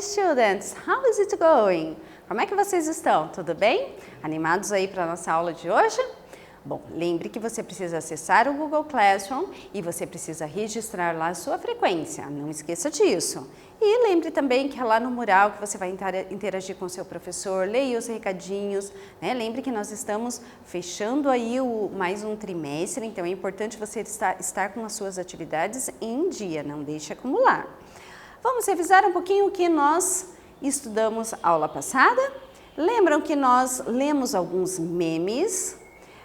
students! How is it going? Como é que vocês estão? Tudo bem? Animados aí para a nossa aula de hoje? Bom, lembre que você precisa acessar o Google Classroom e você precisa registrar lá a sua frequência, não esqueça disso. E lembre também que é lá no mural que você vai interagir com o seu professor, leia os recadinhos, né? Lembre que nós estamos fechando aí mais um trimestre, então é importante você estar com as suas atividades em dia, não deixe acumular. Vamos revisar um pouquinho o que nós estudamos aula passada? Lembram que nós lemos alguns memes?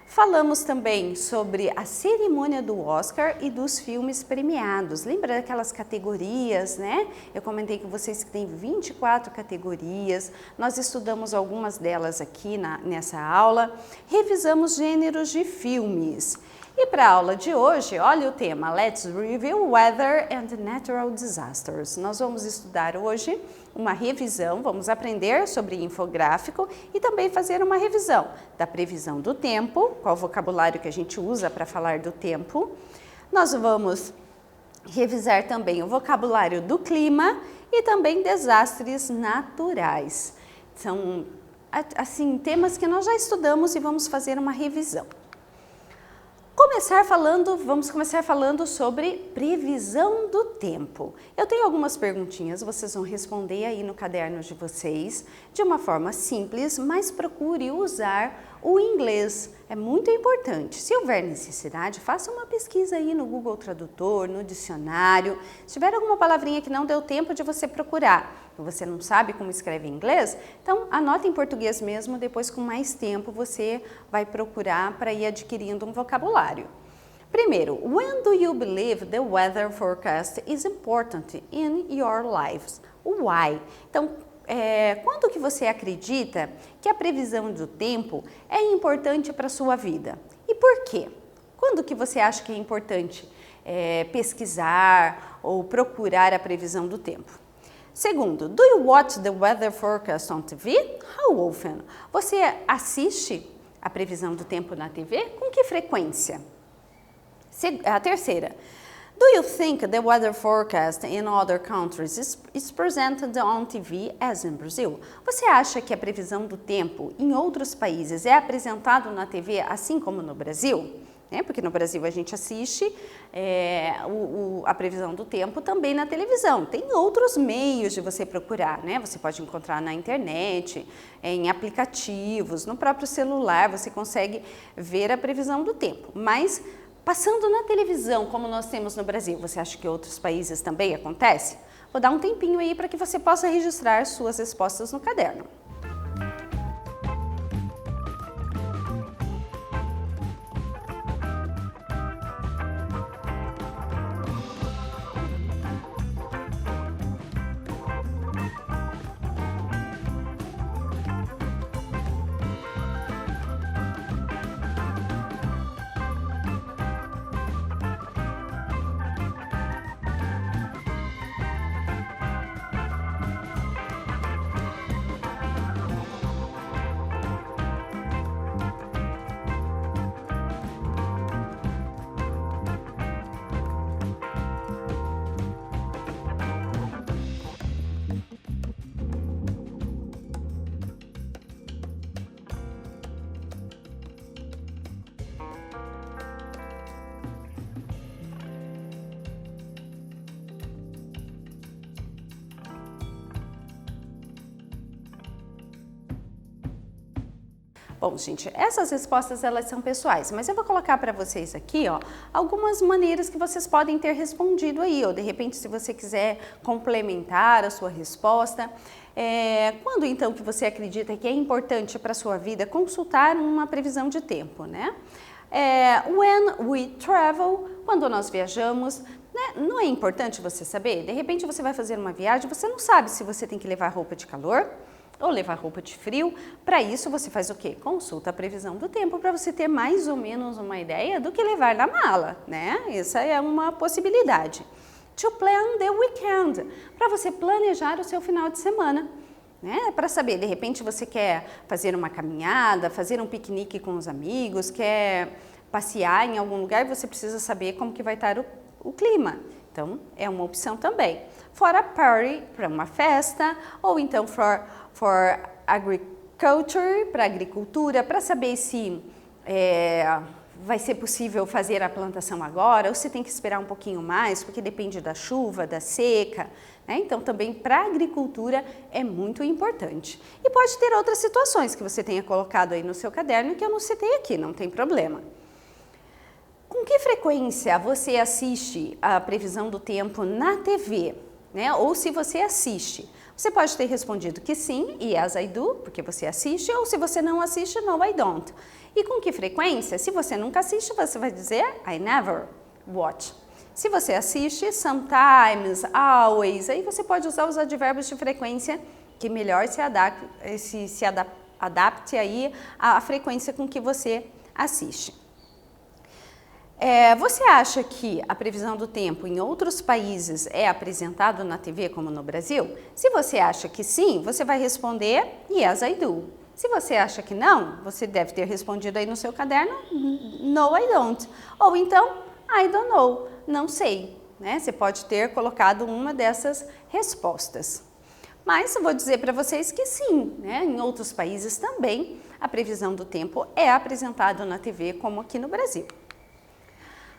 Falamos também sobre a cerimônia do Oscar e dos filmes premiados. Lembra daquelas categorias, né? Eu comentei com vocês que tem 24 categorias. Nós estudamos algumas delas aqui nessa aula. Revisamos gêneros de filmes. E para a aula de hoje, olha o tema, Let's Review Weather and Natural Disasters. Nós vamos estudar hoje uma revisão, vamos aprender sobre infográfico e também fazer uma revisão da previsão do tempo, qual o vocabulário que a gente usa para falar do tempo. Nós vamos revisar também o vocabulário do clima e também desastres naturais. São, assim, temas que nós já estudamos e vamos fazer uma revisão. Vamos começar falando sobre previsão do tempo. Eu tenho algumas perguntinhas, vocês vão responder aí no caderno de vocês, de uma forma simples, mas procure usar o inglês, é muito importante. Se houver necessidade, faça uma pesquisa aí no Google Tradutor, no dicionário. Se tiver alguma palavrinha que não deu tempo de você procurar, você não sabe como escreve em inglês, então anota em português mesmo, depois com mais tempo você vai procurar para ir adquirindo um vocabulário. Primeiro, when do you believe the weather forecast is important in your lives? Why? Então, quando que você acredita que a previsão do tempo é importante para a sua vida? E por quê? Quando que você acha que é importante pesquisar ou procurar a previsão do tempo? Segundo, do you watch the weather forecast on TV? How often? Você assiste a previsão do tempo na TV? Com que frequência? A terceira, do you think the weather forecast in other countries is presented on TV as in Brazil? Você acha que a previsão do tempo em outros países é apresentado na TV assim como no Brasil? Porque no Brasil a gente assiste a previsão do tempo também na televisão. Tem outros meios de você procurar, né? Você pode encontrar na internet, em aplicativos, no próprio celular, você consegue ver a previsão do tempo. Mas passando na televisão, como nós temos no Brasil, você acha que outros países também acontece? Vou dar um tempinho aí para que você possa registrar suas respostas no caderno. Bom, gente, essas respostas elas são pessoais, mas eu vou colocar para vocês aqui, ó, algumas maneiras que vocês podem ter respondido aí, ou de repente se você quiser complementar a sua resposta. Quando então que você acredita que é importante para a sua vida consultar uma previsão de tempo, né? When we travel, quando nós viajamos, né? Não é importante você saber? De repente você vai fazer uma viagem, você não sabe se você tem que levar roupa de calor ou levar roupa de frio. Para isso você faz o quê? Consulta a previsão do tempo para você ter mais ou menos uma ideia do que levar na mala, né? Essa é uma possibilidade. To plan the weekend, para você planejar o seu final de semana, né? Para saber, de repente você quer fazer uma caminhada, fazer um piquenique com os amigos, quer passear em algum lugar, você precisa saber como que vai estar o clima. Então, é uma opção também. For a party, para uma festa, ou então for agriculture, para agricultura, para saber se vai ser possível fazer a plantação agora, ou se tem que esperar um pouquinho mais, porque depende da chuva, da seca, né? Então, também para a agricultura é muito importante. E pode ter outras situações que você tenha colocado aí no seu caderno que eu não citei aqui, não tem problema. Com que frequência você assiste a previsão do tempo na TV, né? Ou se você assiste? Você pode ter respondido que sim, yes I do, porque você assiste, ou se você não assiste, no I don't. E com que frequência? Se você nunca assiste, você vai dizer I never watch. Se você assiste, sometimes, always, aí você pode usar os advérbios de frequência que melhor se adapte aí à frequência com que você assiste. Você acha que a previsão do tempo em outros países é apresentado na TV como no Brasil? Se você acha que sim, você vai responder yes, I do. Se você acha que não, você deve ter respondido aí no seu caderno no, I don't. Ou então, I don't know, não sei. Né? Você pode ter colocado uma dessas respostas. Mas eu vou dizer para vocês que sim, né? Em outros países também a previsão do tempo é apresentada na TV como aqui no Brasil.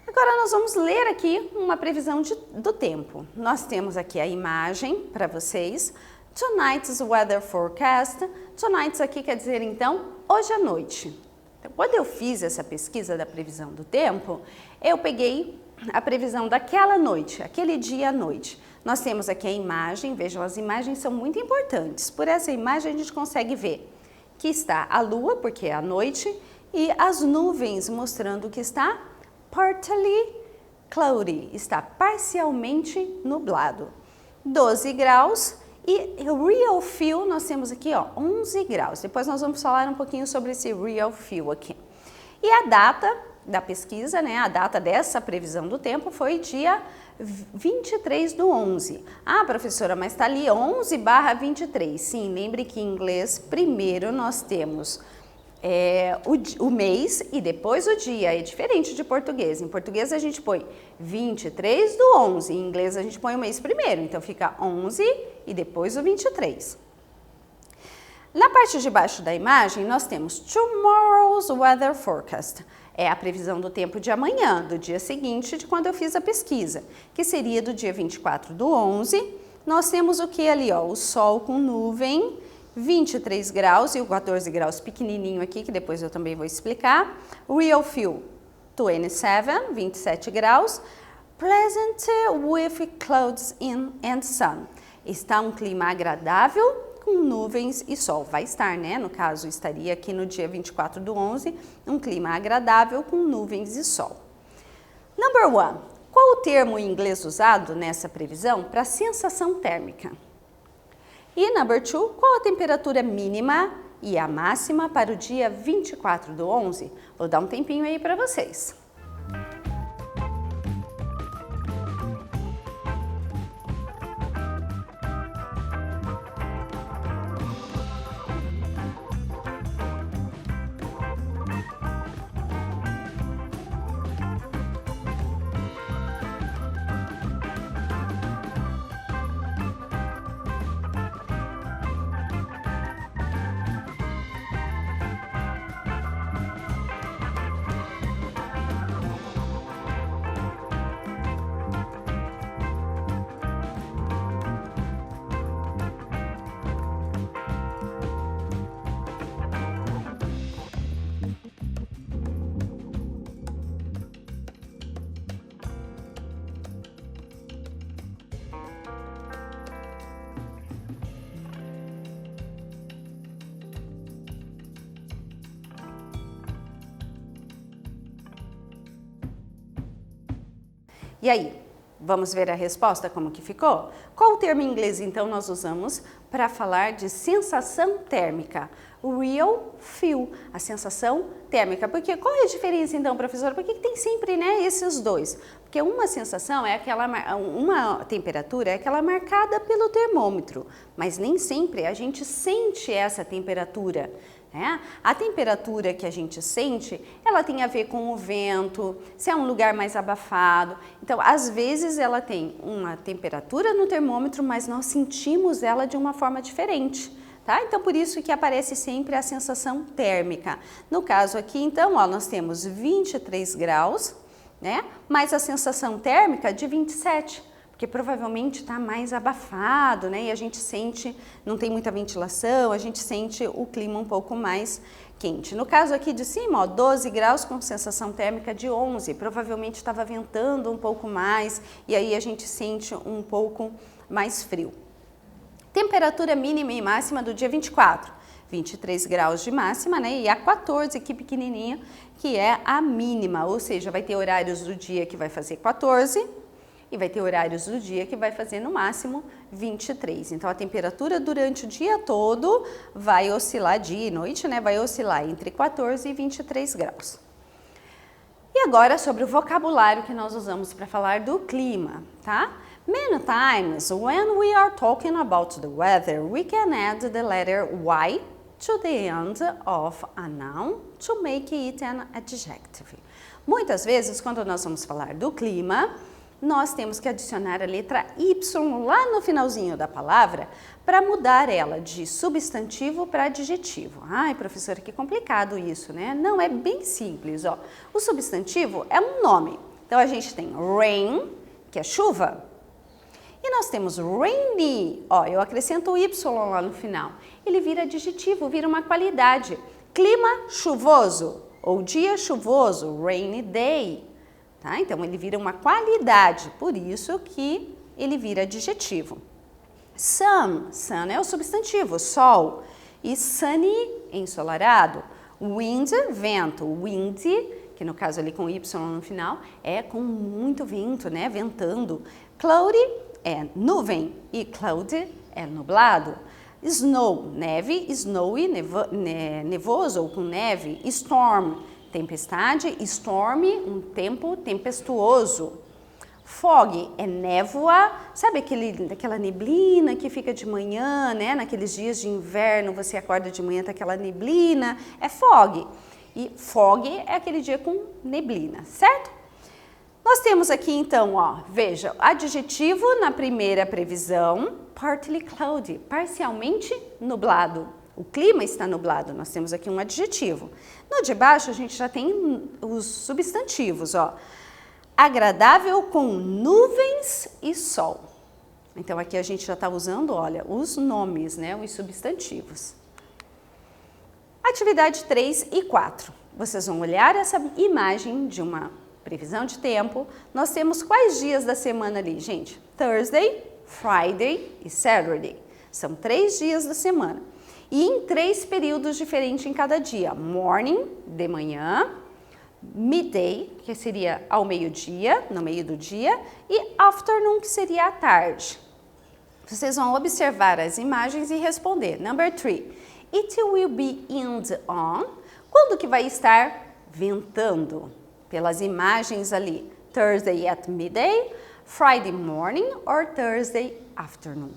Agora nós vamos ler aqui uma previsão do tempo. Nós temos aqui a imagem para vocês. Tonight's weather forecast. Tonight's aqui quer dizer então hoje à noite. Então, quando eu fiz essa pesquisa da previsão do tempo, eu peguei a previsão daquela noite, aquele dia à noite. Nós temos aqui a imagem, vejam, as imagens são muito importantes. Por essa imagem a gente consegue ver que está a lua, porque é à noite, e as nuvens mostrando que está partly cloudy, está parcialmente nublado. 12 graus e real feel nós temos aqui, ó, 11 graus. Depois nós vamos falar um pouquinho sobre esse real feel aqui. E a data da pesquisa, né, a data dessa previsão do tempo foi dia 23/11. Ah, professora, mas está ali 11/23. Sim, lembre que em inglês primeiro nós temos o mês e depois o dia, é diferente de português. Em português a gente põe 23/11, em inglês a gente põe o mês primeiro, então fica 11 e depois o 23. Na parte de baixo da imagem nós temos Tomorrow's Weather Forecast, é a previsão do tempo de amanhã, do dia seguinte de quando eu fiz a pesquisa, que seria do dia 24/11. Nós temos o que ali, ó, o sol com nuvem, 23 graus e o 14 graus pequenininho aqui, que depois eu também vou explicar. Real feel, 27 graus. Pleasant with clouds and sun. Está um clima agradável com nuvens e sol. Vai estar, né? No caso, estaria aqui no dia 24/11, um clima agradável com nuvens e sol. Number 1. Qual o termo em inglês usado nessa previsão para sensação térmica? E number 2, qual a temperatura mínima e a máxima para o dia 24/11? Vou dar um tempinho aí para vocês. E aí, vamos ver a resposta como que ficou? Qual o termo em inglês então nós usamos para falar de sensação térmica? O real feel, a sensação térmica. Porque qual é a diferença então, professora? Por que tem sempre, né, esses dois? Porque uma sensação é aquela, uma temperatura é aquela marcada pelo termômetro, mas nem sempre a gente sente essa temperatura. né? A temperatura que a gente sente, ela tem a ver com o vento, se é um lugar mais abafado. Então, às vezes ela tem uma temperatura no termômetro, mas nós sentimos ela de uma forma diferente. Tá? Então, por isso que aparece sempre a sensação térmica. No caso aqui, então, ó, nós temos 23 graus, né? Mais a sensação térmica de 27, porque provavelmente está mais abafado, né? E a gente sente, não tem muita ventilação, a gente sente o clima um pouco mais quente. No caso aqui de cima, ó, 12 graus com sensação térmica de 11, provavelmente estava ventando um pouco mais e aí a gente sente um pouco mais frio. Temperatura mínima e máxima do dia 24, 23 graus de máxima, né? E a 14 aqui pequenininha, que é a mínima, ou seja, vai ter horários do dia que vai fazer 14 e vai ter horários do dia que vai fazer no máximo 23. Então a temperatura durante o dia todo vai oscilar, dia e noite, né? Vai oscilar entre 14 e 23 graus. E agora sobre o vocabulário que nós usamos para falar do clima, tá? Many times when we are talking about the weather, we can add the letter Y to the end of a noun to make it an adjective. Muitas vezes, quando nós vamos falar do clima, nós temos que adicionar a letra Y lá no finalzinho da palavra para mudar ela de substantivo para adjetivo. Ai, professora, que complicado isso, né? Não, é bem simples, ó. O substantivo é um nome. Então, a gente tem rain, que é chuva. E nós temos rainy, ó, eu acrescento o Y lá no final. Ele vira adjetivo, vira uma qualidade. Clima chuvoso, ou dia chuvoso, rainy day. Tá? Então, ele vira uma qualidade, por isso que ele vira adjetivo. Sun é o substantivo, sol. E sunny, ensolarado. Wind, vento. Windy, que no caso ali com Y no final, é com muito vento, né? Ventando. Cloudy é nuvem e cloud é nublado. Snow, neve, snowy, nevoso ou com neve. Storm, tempestade, storm, um tempo tempestuoso. Fog é névoa, sabe aquela neblina que fica de manhã, né? Naqueles dias de inverno, você acorda de manhã, tá aquela neblina, é fog. E fog é aquele dia com neblina, certo? Nós temos aqui então, ó, veja, adjetivo na primeira previsão, partly cloudy, parcialmente nublado. O clima está nublado, nós temos aqui um adjetivo. No de baixo a gente já tem os substantivos, ó. Agradável com nuvens e sol. Então aqui a gente já está usando, olha, os nomes, né, os substantivos. Atividade 3 e 4. Vocês vão olhar essa imagem de uma previsão de tempo. Nós temos quais dias da semana ali, gente? Thursday, Friday e Saturday. São 3 dias da semana. E em 3 períodos diferentes em cada dia. Morning, de manhã. Midday, que seria ao meio-dia, no meio do dia. E afternoon, que seria à tarde. Vocês vão observar as imagens e responder. Number 3. It will be wind on. Quando que vai estar ventando? Pelas imagens ali, Thursday at midday, Friday morning or Thursday afternoon.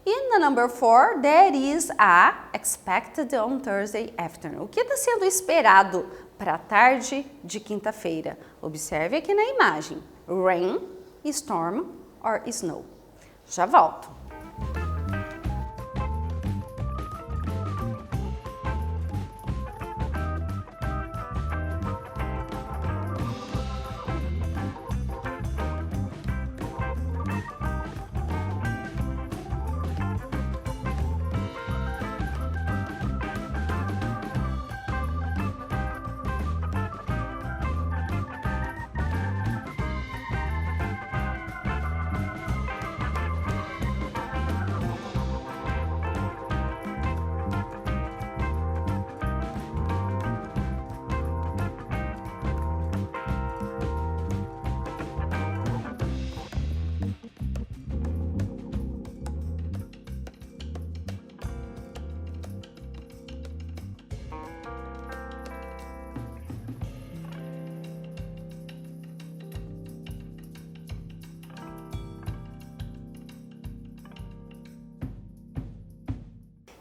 In the number 4, there is a expected on Thursday afternoon. O que está sendo esperado para a tarde de quinta-feira? Observe aqui na imagem, rain, storm or snow. Já volto.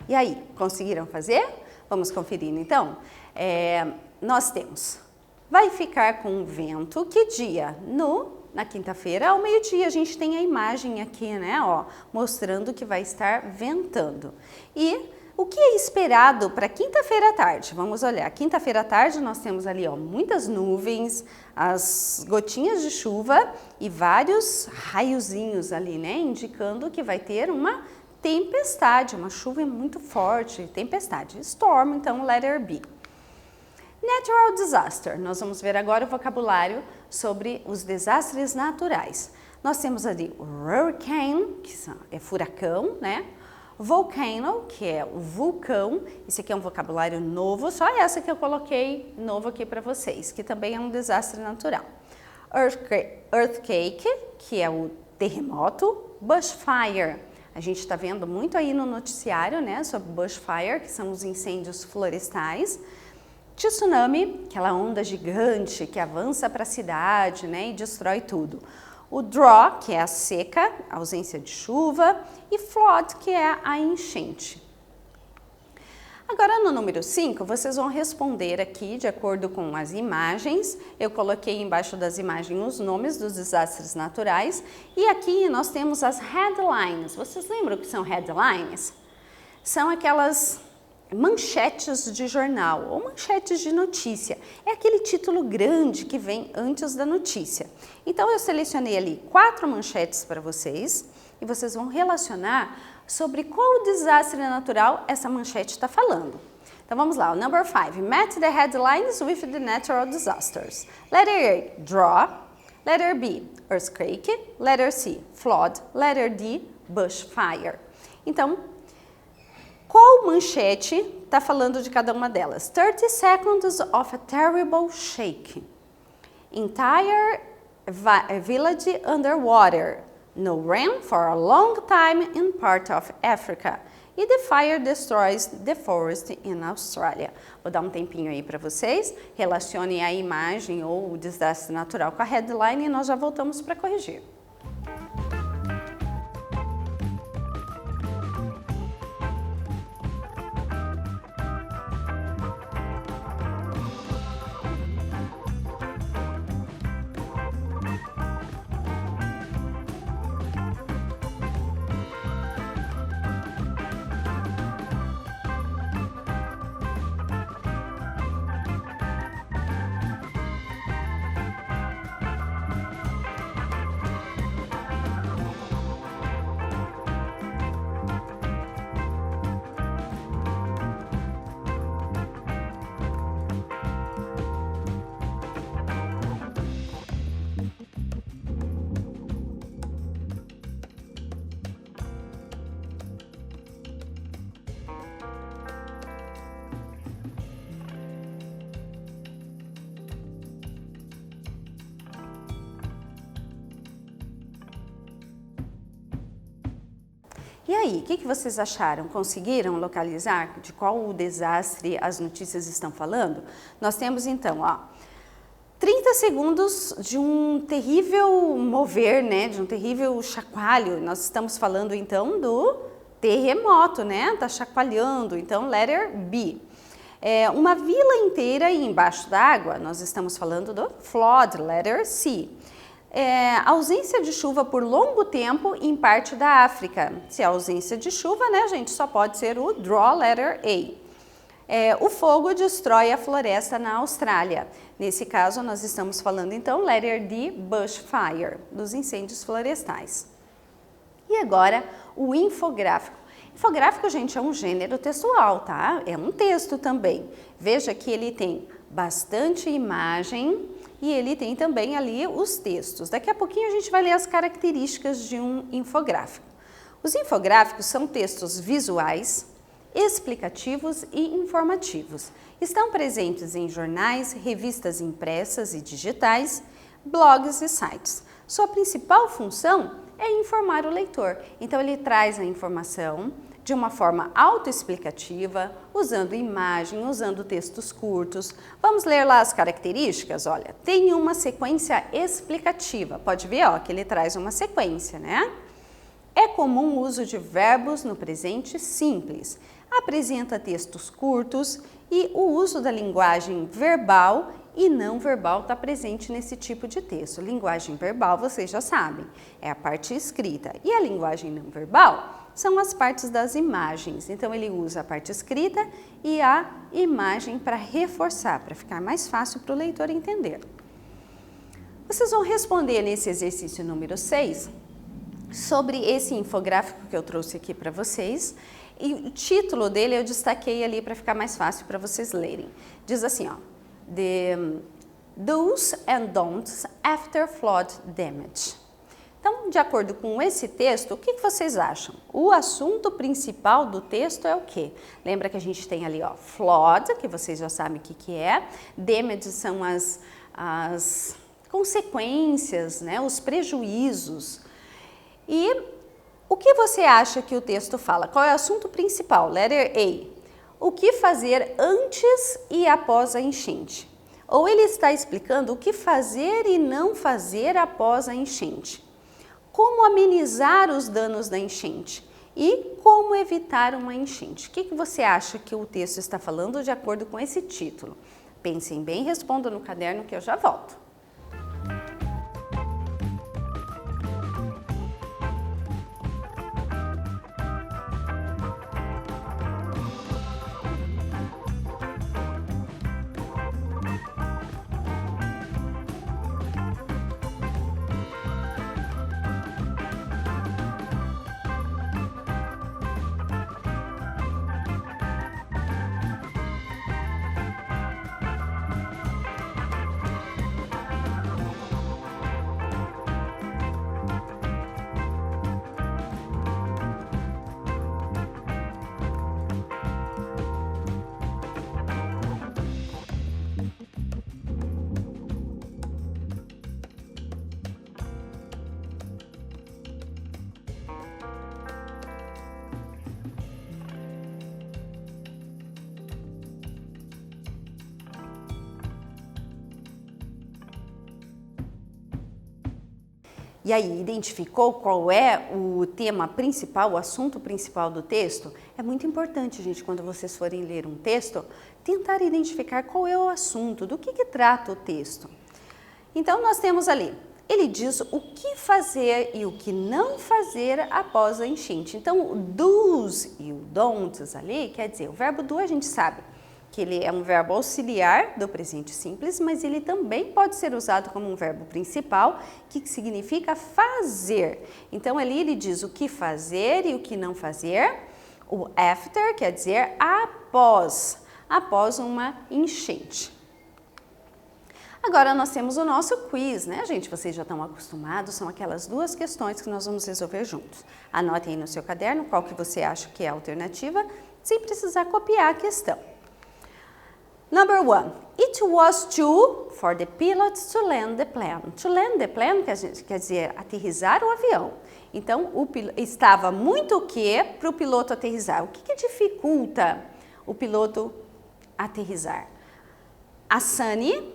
E aí, conseguiram fazer? Vamos conferindo então? Nós temos, vai ficar com vento, que dia? Na quinta-feira, ao meio-dia, a gente tem a imagem aqui, né, ó, mostrando que vai estar ventando. E o que é esperado para quinta-feira à tarde? Vamos olhar, quinta-feira à tarde nós temos ali, ó, muitas nuvens, as gotinhas de chuva e vários raiozinhos ali, né, indicando que vai ter uma tempestade, uma chuva muito forte, tempestade, storm, então letter B. Natural disaster, nós vamos ver agora o vocabulário sobre os desastres naturais. Nós temos ali o hurricane, que é furacão, né? Volcano, que é o vulcão, esse aqui é um vocabulário novo, só essa que eu coloquei novo aqui para vocês, que também é um desastre natural. Earthquake, que é o terremoto. Bushfire, a gente está vendo muito aí no noticiário, né, sobre bushfire, que são os incêndios florestais. Tsunami, aquela onda gigante que avança para a cidade, né, e destrói tudo. O drought, que é a seca, a ausência de chuva, e flood, que é a enchente. Agora, no número 5, vocês vão responder aqui de acordo com as imagens. Eu coloquei embaixo das imagens os nomes dos desastres naturais. E aqui nós temos as headlines. Vocês lembram o que são headlines? São aquelas manchetes de jornal ou manchetes de notícia. É aquele título grande que vem antes da notícia. Então, eu selecionei ali 4 manchetes para vocês e vocês vão relacionar sobre qual desastre natural essa manchete está falando. Então, vamos lá. O number 5. Match the headlines with the natural disasters. Letter A, drought. Letter B, earthquake. Letter C, flood. Letter D, bushfire. Então, qual manchete está falando de cada uma delas? 30 seconds of a terrible shake. Entire village underwater. No rain for a long time in part of Africa. E the fire destroys the forest in Australia. Vou dar um tempinho aí para vocês. Relacionem a imagem ou o desastre natural com a headline e nós já voltamos para corrigir. E aí, o que vocês acharam? Conseguiram localizar de qual o desastre as notícias estão falando? Nós temos então, ó, 30 segundos de um terrível mover, né, de um terrível chacoalho. Nós estamos falando então do terremoto, né, tá chacoalhando, então letter B. Uma vila inteira embaixo d'água, nós estamos falando do flood, letter C. Ausência de chuva por longo tempo em parte da África. Se é ausência de chuva, né, gente, só pode ser o drought, letter A. O fogo destrói a floresta na Austrália. Nesse caso, nós estamos falando, então, letter D, bushfire, dos incêndios florestais. E agora, o infográfico. Infográfico, gente, é um gênero textual, tá? É um texto também. Veja que ele tem bastante imagem e ele tem também ali os textos. Daqui a pouquinho a gente vai ler as características de um infográfico. Os infográficos são textos visuais, explicativos e informativos. Estão presentes em jornais, revistas impressas e digitais, blogs e sites. Sua principal função é informar o leitor. Então ele traz a informação de uma forma autoexplicativa, usando imagem, usando textos curtos. Vamos ler lá as características? Olha, tem uma sequência explicativa. Pode ver, ó, que ele traz uma sequência, né? É comum o uso de verbos no presente simples. apresenta textos curtos e o uso da linguagem verbal e não verbal está presente nesse tipo de texto. Linguagem verbal, vocês já sabem, é a parte escrita. E a linguagem não verbal são as partes das imagens. Então, ele usa a parte escrita e a imagem para reforçar, para ficar mais fácil para o leitor entender. Vocês vão responder nesse exercício número 6 sobre esse infográfico que eu trouxe aqui para vocês. E o título dele eu destaquei ali para ficar mais fácil para vocês lerem. Diz assim, ó, The Do's and Don'ts After Flood Damage. Então, de acordo com esse texto, o que vocês acham? O assunto principal do texto é o quê? Lembra que a gente tem ali, ó, flood, que vocês já sabem o que é. Damage são as consequências, né, os prejuízos. E o que você acha que o texto fala? Qual é o assunto principal? Letter A. O que fazer antes e após a enchente? Ou ele está explicando o que fazer e não fazer após a enchente. Como amenizar os danos da enchente? E como evitar uma enchente? O que você acha que o texto está falando de acordo com esse título? Pensem bem, respondam no caderno que eu já volto. E aí, identificou qual é o tema principal, o assunto principal do texto? É muito importante, gente, quando vocês forem ler um texto, tentar identificar qual é o assunto, do que trata o texto. Então, nós temos ali, ele diz o que fazer e o que não fazer após a enchente. Então, o do's e o don'ts ali, quer dizer, o verbo do a gente sabe que ele é um verbo auxiliar do presente simples, mas ele também pode ser usado como um verbo principal, que significa fazer. Então, ali ele diz o que fazer e o que não fazer. O after quer dizer após uma enchente. Agora, nós temos o nosso quiz, né, gente? Vocês já estão acostumados, são aquelas duas questões que nós vamos resolver juntos. Anotem aí no seu caderno qual que você acha que é a alternativa, sem precisar copiar a questão. Number 1. It was due for the pilots to land the plane. To land the plane quer dizer aterrissar o avião. Então, estava muito o que para o piloto aterrissar? O que dificulta o piloto aterrissar? A sunny,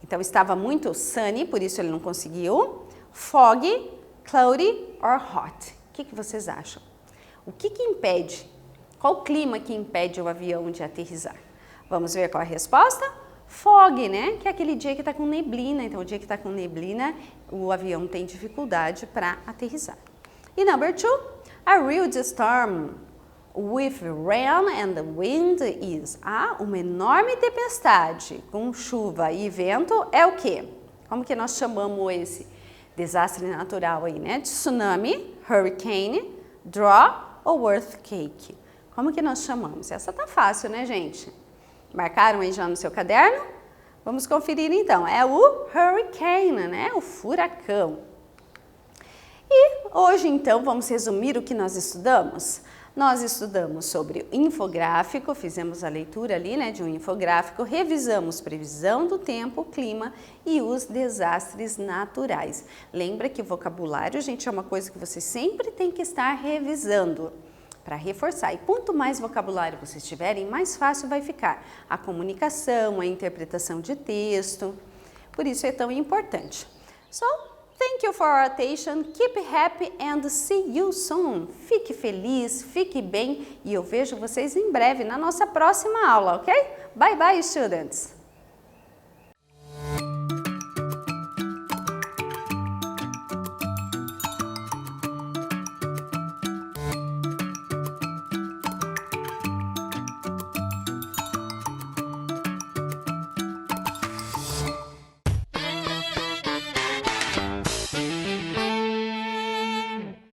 então estava muito sunny, por isso ele não conseguiu. Foggy, cloudy or hot. O que vocês acham? O que impede? Qual o clima que impede o avião de aterrissar? Vamos ver qual é a resposta? Fog, né? Que é aquele dia que está com neblina. Então, o dia que está com neblina, o avião tem dificuldade para aterrissar. E number 2, a real storm with rain and wind is. Uma enorme tempestade com chuva e vento é o quê? Como que nós chamamos esse desastre natural aí, né? Tsunami, hurricane, draw ou earthquake. Como que nós chamamos? Essa tá fácil, né, gente? Marcaram aí já no seu caderno? Vamos conferir então. É o hurricane, né? O furacão. E hoje então vamos resumir o que nós estudamos. Nós estudamos sobre infográfico, fizemos a leitura ali, né, de um infográfico, revisamos previsão do tempo, clima e os desastres naturais. Lembra que vocabulário, gente, é uma coisa que você sempre tem que estar revisando para reforçar. E quanto mais vocabulário vocês tiverem, mais fácil vai ficar a comunicação, a interpretação de texto. Por isso é tão importante. So, Thank you for your attention, keep happy and see you soon. Fique feliz, fique bem e eu vejo vocês em breve na nossa próxima aula, ok? Bye bye, students!